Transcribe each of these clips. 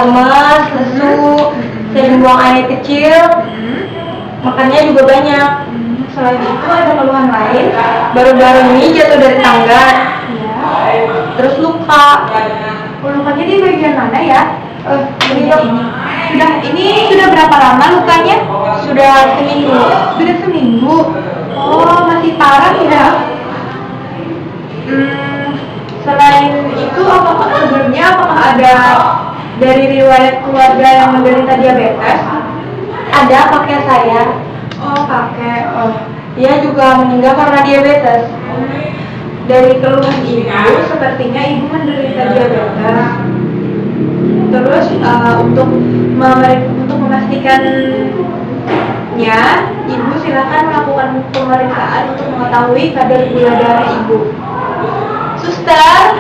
lemas, lesu, sering buang air kecil, makannya juga banyak. Selain itu ada keluhan lain? Baru-baru ini jatuh dari tangga, terus luka. Lukanya di bagian mana ya? Ini dok, Ini sudah berapa lama lukanya? sudah seminggu. Sudah seminggu. Oh, masih parah ya? Selain itu, apakah ada dari riwayat keluarga yang menderita diabetes? Ada kakek saya, Oh, kakek. dia juga meninggal karena diabetes. Dari keluhan ibu, sepertinya ibu menderita diabetes. Terus untuk memastikannya, ibu silakan melakukan pemeriksaan untuk mengetahui kadar gula darah ibu. Suster,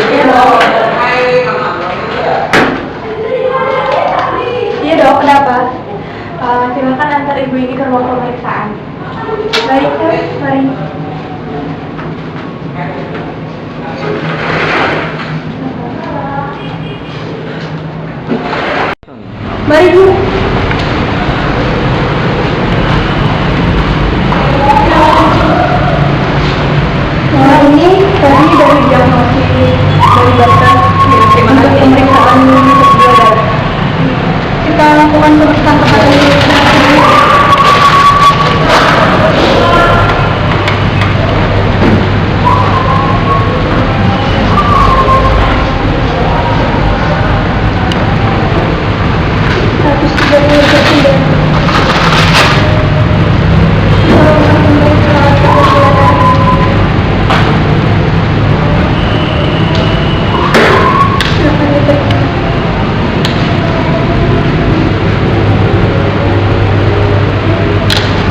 Iya dok. iya dok, kenapa? Silakan antar ibu ini ke ruang pemeriksaan. Baik, mari. Mari Bu. Nah, ini tadi dari diagnosis dari dokter untuk pemeriksaan gula darah. Kita lakukan pemeriksaan kepada ibu.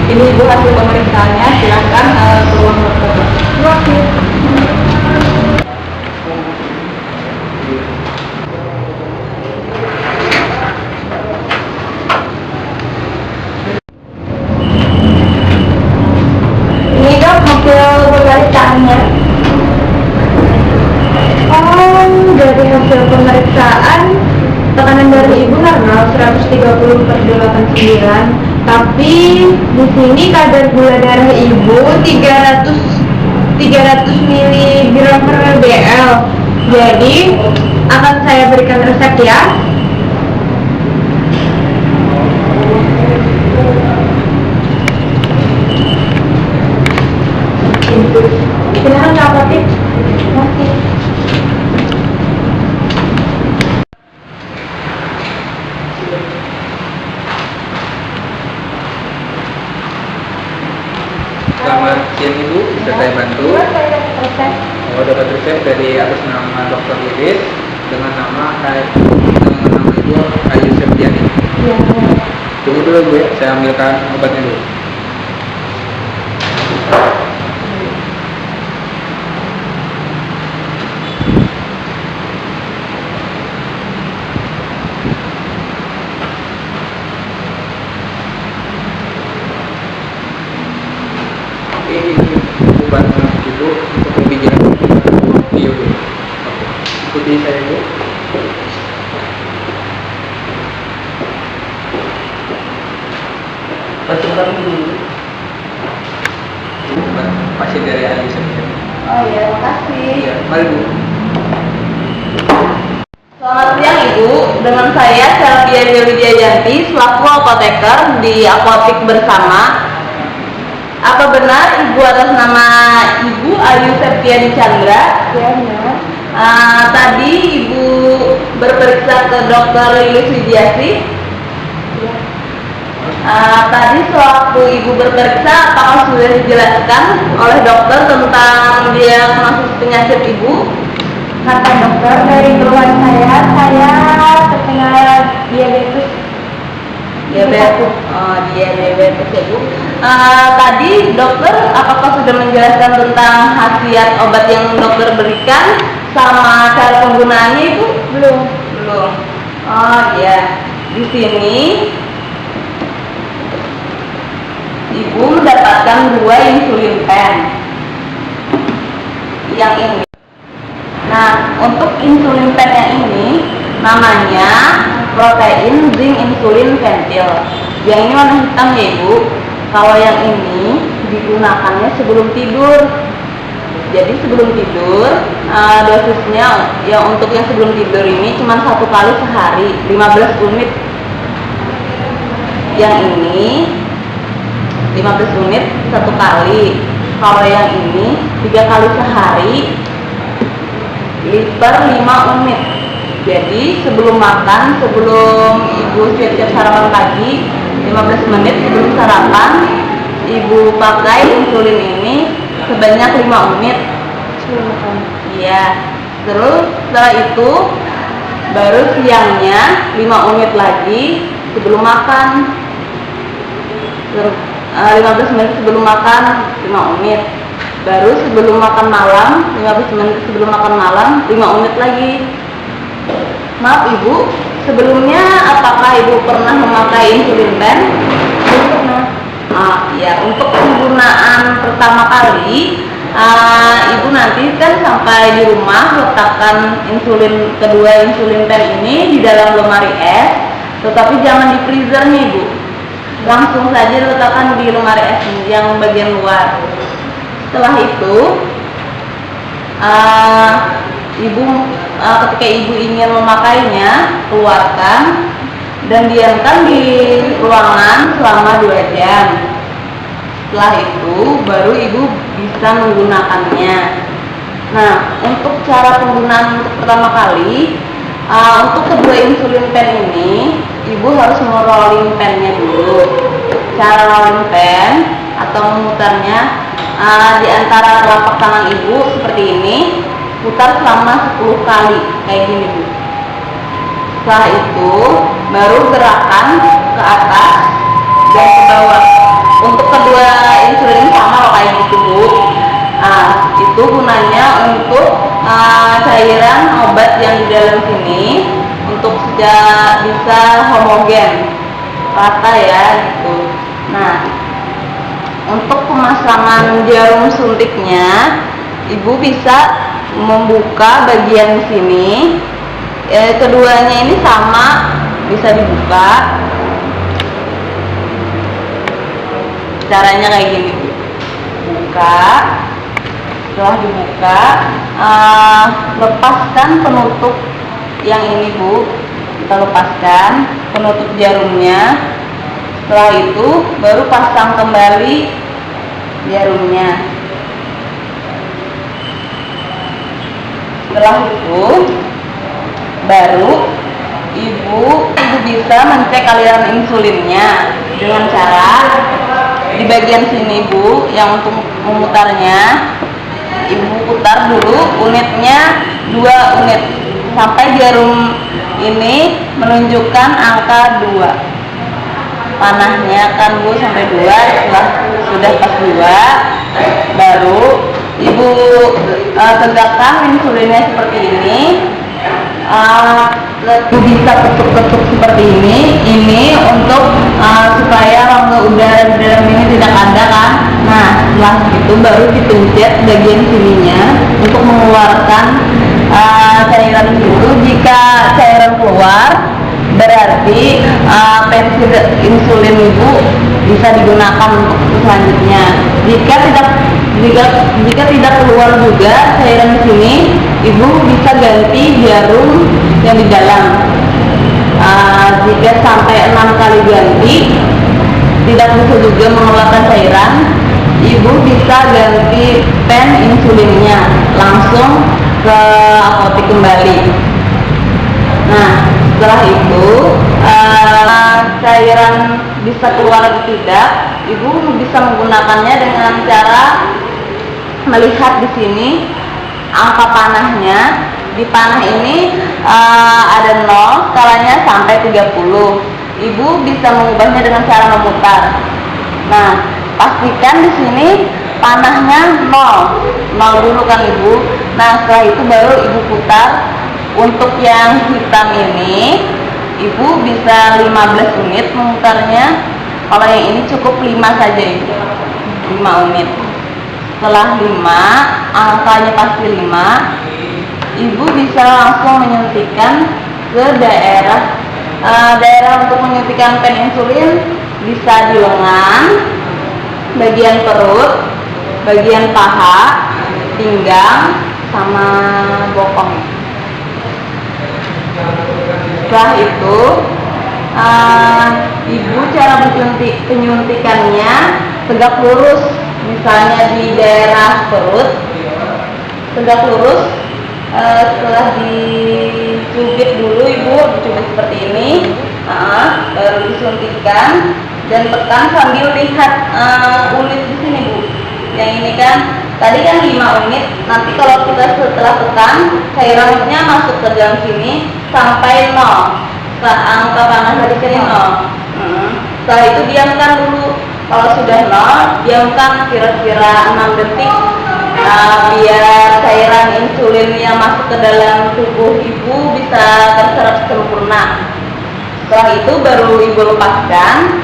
Ini ibu hasil pemeriksaannya, silakan ke ruang dokter. Ini dok hasil pemeriksaannya. Dari hasil pemeriksaan tekanan darah ibu normal 130/89, tapi di sini kadar gula darah ibu 300 mg/dl. Jadi akan saya berikan resep ya. Silahkan Kak Potik. Masih. Selamat siang Ibu, bisa saya bantu? Saya dapat resep. Oh, dapat resep dari atas nama Dr. Iris dengan nama Ibu Ayu Septiani. Ya. Tunggu dulu Bu ya, saya ambilkan obatnya dulu. Ini obat Ibu untuk lebih jelas. Iya Bu. Ikuti saya Bu. Masukkan dulu. Masih dari Ayu Septiani. Oh iya, makasih. Iya, mari Bu. Selamat siang Ibu, dengan saya Selvia Widyayanti selaku apoteker di Apotik Bersama. Apa benar Ibu atas nama Ibu Ayu Septiani Chandra? Ya, benar. Tadi Ibu berperiksa ke Dr. Lilis Widiasi. Tadi sewaktu Ibu berperiksa, apakah sudah dijelaskan oleh dokter tentang diagnosis penyakit Ibu? Kata dokter, dari keluhan saya terkena diabetes. Diabetes. Oh, dia diabetes ya Bu. Tadi dokter apakah sudah menjelaskan tentang khasiat obat yang dokter berikan sama cara penggunaannya Ibu? Belum. Belum. Oh iya. Di sini Ibu mendapatkan 2 insulin pen. Yang ini. Nah, untuk insulin pennya ini namanya protein zinc insulin pentil. Yang ini warna hitam ya ibu. Kalau yang ini digunakannya sebelum tidur. Jadi sebelum tidur dosisnya yang untuk yang sebelum tidur ini cuma 1 kali sehari 15 unit. Yang ini 15 unit 1 kali. Kalau yang ini 3 kali sehari liter 5 unit. Jadi sebelum makan, sebelum ibu siap-siap sarapan pagi 15 menit sebelum sarapan ibu pakai insulin ini sebanyak 5 unit. Iya. Terus setelah itu baru siangnya 5 unit lagi sebelum makan. 15 menit sebelum makan 5 unit. Baru sebelum makan malam 15 menit sebelum makan malam 5 unit lagi. Maaf ibu, sebelumnya apakah ibu pernah memakai insulin pen? Ya, untuk penggunaan pertama kali ibu nanti kan sampai di rumah letakkan insulin kedua insulin pen ini di dalam lemari es, tetapi jangan di freezernya ibu, langsung saja letakkan di lemari es yang bagian luar. Setelah itu ketika ibu ingin memakainya, keluarkan dan diamkan di ruangan selama 2 jam. Setelah itu baru ibu bisa menggunakannya. Nah, untuk cara penggunaan untuk pertama kali, untuk kedua insulin pen ini ibu harus merolling pennya dulu. Cara rolling pen atau memutarnya di antara telapak tangan ibu seperti ini, putar selama 10 kali kayak gini bu. Setelah itu baru gerakan ke atas dan ke bawah. Untuk kedua insulin sama kayak gitu bu. Itu gunanya untuk cairan obat yang di dalam sini untuk bisa homogen, rata ya gitu. Nah, untuk pemasangan jarum suntiknya ibu bisa membuka bagian sini. Keduanya ini sama, bisa dibuka. Caranya kayak gini, buka. Setelah dibuka, lepaskan penutup yang ini bu, kita lepaskan penutup jarumnya. Setelah itu baru pasang kembali jarumnya. Setelah itu baru ibu bisa mencek aliran insulinnya dengan cara di bagian sini bu, yang untuk memutarnya ibu putar dulu unitnya 2 unit sampai jarum ini menunjukkan angka 2. Panahnya kan bu sampai 2. Setelah sudah pas 2 baru ibu tegakkan insulinnya seperti ini. Bisa ketuk-ketuk seperti ini untuk supaya rongga udara di dalam ini tidak ada kan. Nah, setelah itu baru dipencet bagian sininya untuk mengeluarkan cairan itu. Jika cairan keluar berarti pensil insulin ibu bisa digunakan untuk selanjutnya. Jika tidak keluar juga cairan di sini, ibu bisa ganti jarum yang di dalam. Jika sampai 6 kali ganti tidak bisa juga mengeluarkan cairan, ibu bisa ganti pen insulinnya langsung ke apotek kembali. Nah, setelah itu cairan bisa keluar atau tidak, ibu bisa menggunakannya dengan cara melihat di sini angka panahnya. Di panah ini ada 0, skalanya sampai 30. Ibu bisa mengubahnya dengan cara memutar. Nah, pastikan di sini panahnya 0 dulu kan ibu. Nah, setelah itu baru ibu putar. Untuk yang hitam ini ibu bisa 15 unit memutarnya. Kalau yang ini cukup 5 saja ibu, 5 unit. Setelah 5, angkanya pasti 5, ibu bisa langsung menyuntikkan ke daerah untuk menyuntikkan pen insulin bisa di lengan, bagian perut, bagian paha, pinggang, sama bokong. Setelah itu ibu cara penyuntikannya tegak lurus, misalnya di daerah perut tegak lurus. Setelah dicubit dulu ibu, dicubit seperti ini, baru disuntikkan dan tekan sambil lihat unit di sini bu. Yang ini kan tadi kan 5 unit, nanti kalau kita setelah tekan cairannya masuk ke dalam sini sampai 0. Angka panas tadi kan 0. Setelah itu diamkan dulu. Kalau sudah 0, diamkan kira-kira 6 detik biar cairan insulin yang masuk ke dalam tubuh ibu bisa terserap sempurna. Setelah itu baru ibu lepaskan.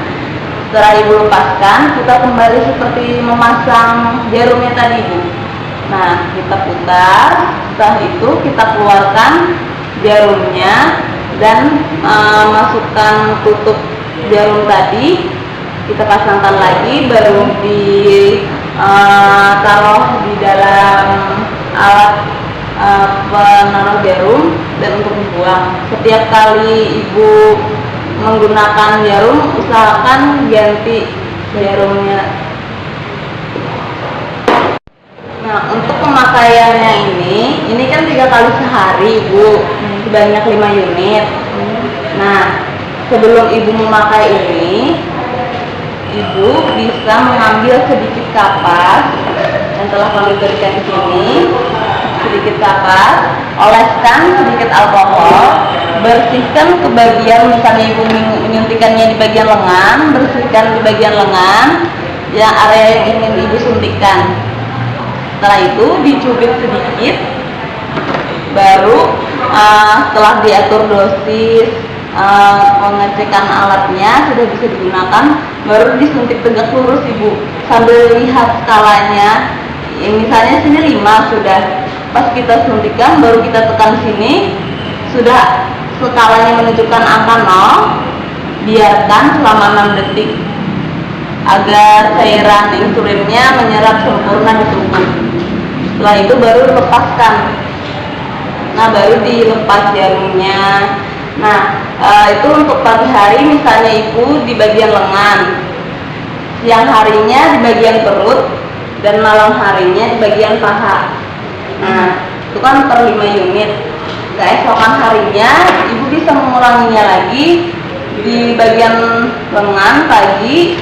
Setelah ibu lepaskan, kita kembali seperti memasang jarumnya tadi bu. Nah, kita putar. Setelah itu kita keluarkan jarumnya dan masukkan tutup jarum tadi. Kita pasangkan lagi, baru taruh di dalam alat penaruh jarum dan untuk dibuang. Setiap kali ibu menggunakan jarum, usahakan ganti jarumnya. Nah, untuk pemakaiannya ini kan 3 kali sehari ibu, sebanyak 5 unit. Nah, sebelum ibu memakai ini, ibu bisa mengambil sedikit kapas yang telah kami berikan di sini, sedikit kapas, oleskan sedikit alkohol, bersihkan ke bagian, misalnya ibu menyuntikannya di bagian lengan, bersihkan di bagian lengan yang area yang ingin ibu suntikkan. Setelah itu dicubit sedikit, baru setelah diatur dosis, pengecekan alatnya sudah bisa digunakan, baru disuntik tegak lurus ibu sambil lihat skalanya. Misalnya sini 5 sudah, pas kita suntikan baru kita tekan sini, sudah skalanya menunjukkan angka 0. Biarkan selama 6 detik agar cairan insulinnya menyerap sempurna di tubuh. Setelah itu baru lepaskan. Nah, baru dilepas jarumnya. Nah, itu untuk pagi hari misalnya ibu di bagian lengan, siang harinya di bagian perut, dan malam harinya di bagian paha. Nah, itu kan per 5 unit. Keesokan harinya ibu bisa mengulanginya lagi di bagian lengan pagi,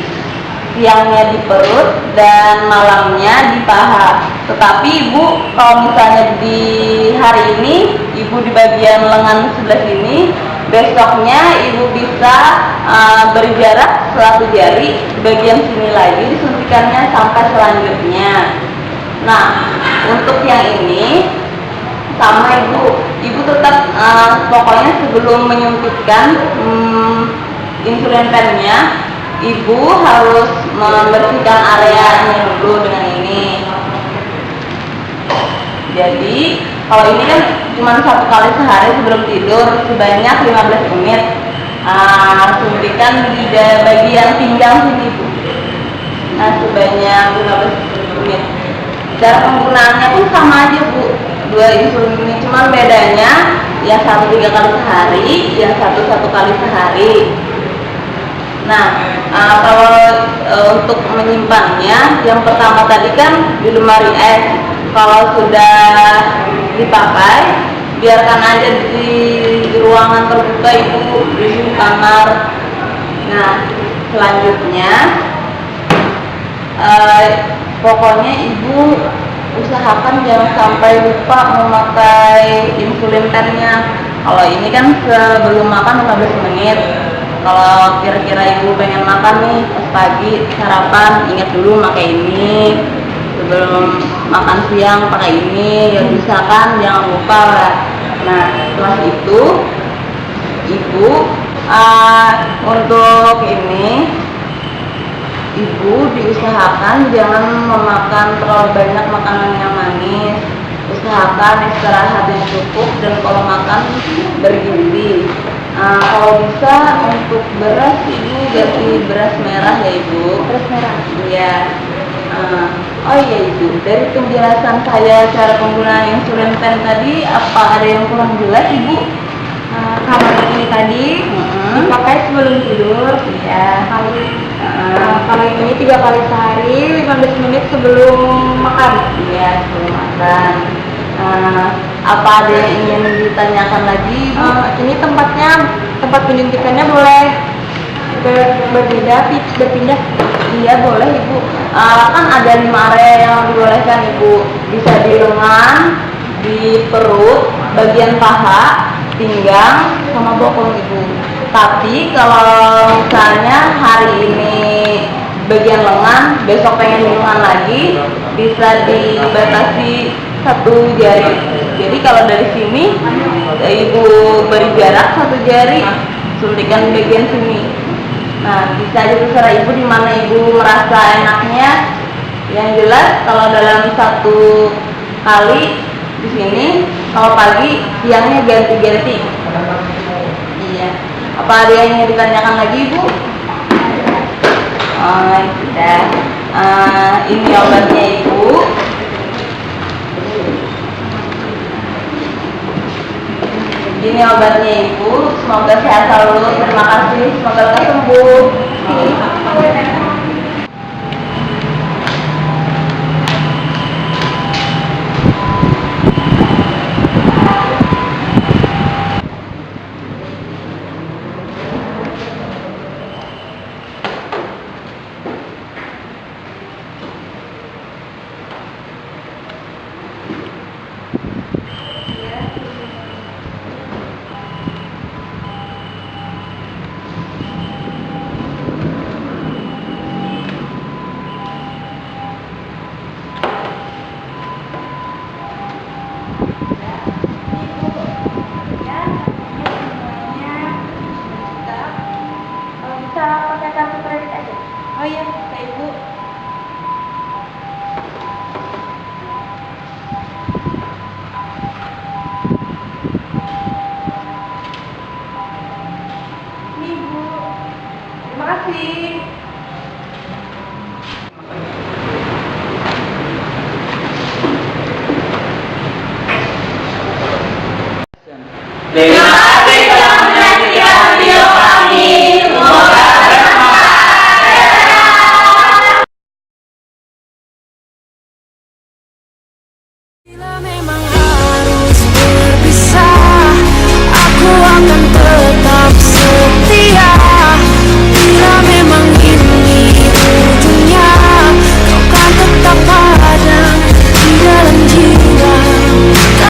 siangnya di perut, dan malamnya di paha. Tetapi ibu kalau misalnya di hari ini ibu di bagian lengan sebelah sini, besoknya ibu bisa beri jarak 1 jari di bagian sini lagi, disuntikannya sampai selanjutnya. Nah, untuk yang ini sama ibu tetap pokoknya sebelum menyuntikkan insulin pennya, ibu harus membersihkan areanya dulu dengan ini. Jadi kalau ini kan cuma 1 kali sehari sebelum tidur sebanyak 15 unit. Suntikan di bagian pinggang sini bu. Nah, sebanyak 15 unit. Cara penggunaannya pun sama aja bu, 2 insulin ini, cuma bedanya yang 1 3 kali sehari, yang 1 1 kali sehari. Nah, kalau untuk menyimpannya, yang pertama tadi kan di lemari es. Kalau sudah dipakai, biarkan aja di ruangan terbuka ibu, di kamar. Nah, selanjutnya pokoknya ibu usahakan jangan sampai lupa memakai insulin pennya. Kalau ini kan sebelum makan 15 menit. Kalau kira-kira ibu pengen makan nih pas pagi sarapan, ingat dulu pakai ini. Sebelum makan siang pakai ini, ya bisa kan, jangan lupa lah. Nah, setelah itu ibu untuk ini ibu diusahakan jangan memakan terlalu banyak makanan yang manis. usahakan istirahat yang cukup dan kalau makan bergizi. Kalau bisa untuk beras ibu ganti beras merah ya ibu. Beras merah. Iya. Oh iya ibu, dari penjelasan saya cara penggunaan insulin pen tadi, apa ada yang kurang jelas ibu? Kalau ini tadi dipakai sebelum tidur, Iya. kalau yang ini 3 kali sehari, 15 menit sebelum makan. Iya, sebelum makan. Apa ada yang ingin ditanyakan lagi ibu? Ini tempat penyuntikannya boleh berpindah. Iya boleh ibu. Kan ada 5 area yang dibolehkan ibu. Bisa di lengan, di perut, bagian paha, pinggang, sama bokong ibu. Tapi kalau misalnya hari ini bagian lengan, besok pengen di lengan lagi, bisa dibatasi 1 jari. Jadi kalau dari sini ibu beri jarak 1 jari, suntikan bagian sini. Nah, bisa aja terserah ibu di mana ibu merasa enaknya. Yang jelas kalau dalam 1 kali di sini, kalau pagi, siangnya ganti-ganti. Iya. Apa ada yang ingin ditanyakan lagi ibu? Oh, sudah. Ini obatnya ibu. Ini obatnya ibu, semoga sehat selalu. Terima kasih, semoga lekas sembuh. Bisa pakai kartu kredit aja. Oh iya, Kak Ibu. Ini ibu. Terima kasih. Dari